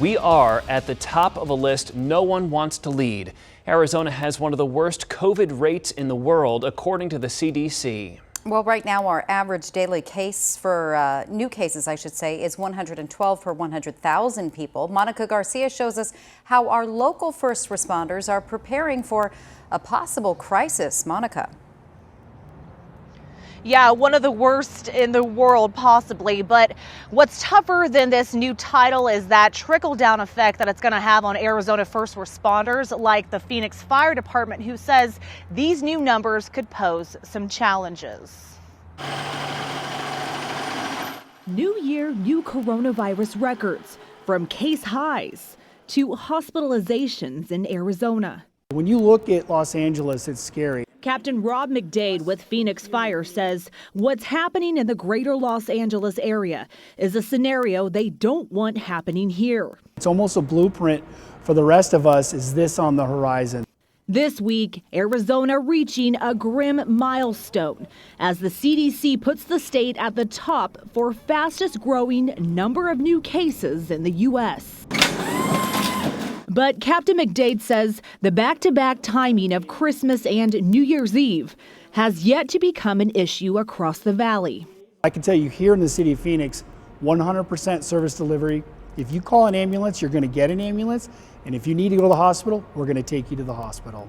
We are at the top of a list no one wants to lead. Arizona has one of the worst COVID rates in the world, according to the CDC. Well, right now our average daily case for new cases, I should say, is 112 per 100,000 people. Monica Garcia shows us how our local first responders are preparing for a possible crisis. Monica. Yeah, one of the worst in the world, possibly. But what's tougher than this new title is that trickle-down effect that it's going to have on Arizona first responders, like the Phoenix Fire Department, who says these new numbers could pose some challenges. New year, new coronavirus records, from case highs to hospitalizations in Arizona. When you look at Los Angeles, it's scary. Captain Rob McDade with Phoenix Fire says what's happening in the greater Los Angeles area is a scenario they don't want happening here. It's almost a blueprint for the rest of us. Is this on the horizon? This week, Arizona reaching a grim milestone as the CDC puts the state at the top for fastest growing number of new cases in the U.S. But Captain McDade says the back-to-back timing of Christmas and New Year's Eve has yet to become an issue across the valley. I can tell you here in the city of Phoenix, 100% service delivery. If you call an ambulance, you're going to get an ambulance. And if you need to go to the hospital, we're going to take you to the hospital.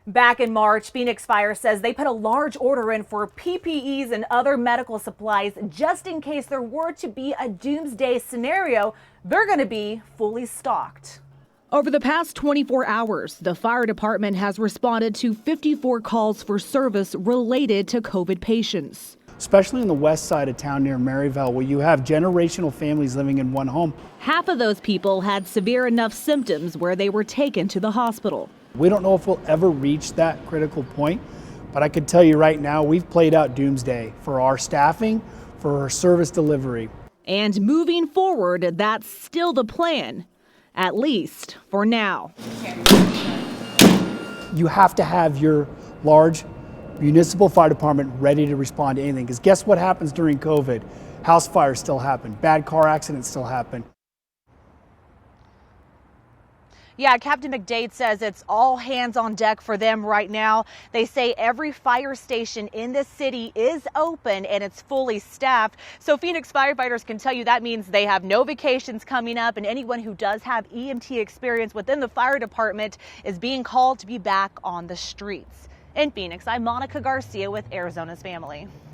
Back in March, Phoenix Fire says they put a large order in for PPEs and other medical supplies just in case there were to be a doomsday scenario. They're going to be fully stocked. Over the past 24 hours, the fire department has responded to 54 calls for service related to COVID patients. Especially in the west side of town near Maryville, where you have generational families living in one home. Half of those people had severe enough symptoms where they were taken to the hospital. We don't know if we'll ever reach that critical point, but I can tell you right now, we've played out doomsday for our staffing, for our service delivery. And moving forward, that's still the plan. At least for now. You have to have your large municipal fire department ready to respond to anything. Because guess what happens during COVID? House fires still happen. Bad car accidents still happen. Yeah, Captain McDade says it's all hands on deck for them right now. They say every fire station in the city is open and it's fully staffed. So Phoenix firefighters can tell you that means they have no vacations coming up, and anyone who does have EMT experience within the fire department is being called to be back on the streets. In Phoenix, I'm Monica Garcia with Arizona's Family.